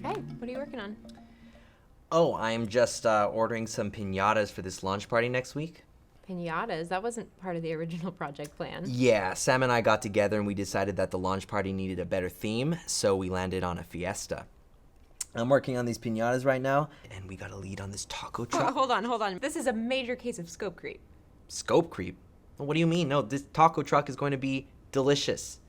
Hey, what are you working on? Oh, I'm just ordering some piñatas for this launch party next week. Pinatas? That wasn't part of the original project plan. Yeah, Sam and I got together and we decided that the launch party needed a better theme, so we landed on a fiesta. I'm working on these piñatas right now, and we got a lead on this taco truck. Hold on. This is a major case of scope creep. Scope creep? What do you mean? No, this taco truck is going to be delicious.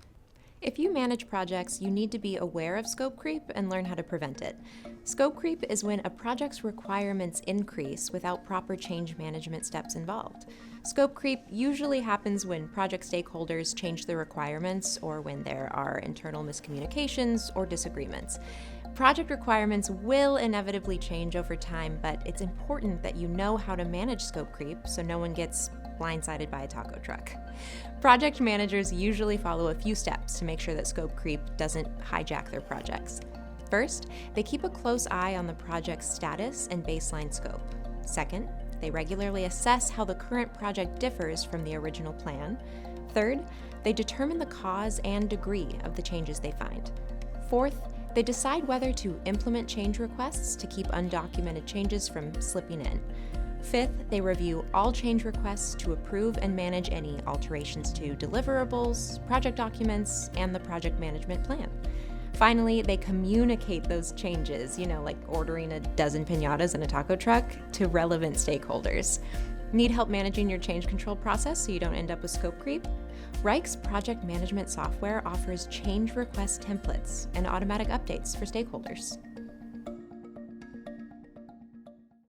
If you manage projects, you need to be aware of scope creep and learn how to prevent it. Scope creep is when a project's requirements increase without proper change management steps involved. Scope creep usually happens when project stakeholders change their requirements or when there are internal miscommunications or disagreements. Project requirements will inevitably change over time, but it's important that you know how to manage scope creep so no one gets blindsided by a taco truck. Project managers usually follow a few steps to make sure that scope creep doesn't hijack their projects. First, they keep a close eye on the project's status and baseline scope. Second, they regularly assess how the current project differs from the original plan. Third, they determine the cause and degree of the changes they find. Fourth, they decide whether to implement change requests to keep undocumented changes from slipping in. Fifth, they review all change requests to approve and manage any alterations to deliverables, project documents, and the project management plan. Finally, they communicate those changes, like ordering a dozen piñatas in a taco truck, to relevant stakeholders. Need help managing your change control process so you don't end up with scope creep? Wrike's project management software offers change request templates and automatic updates for stakeholders.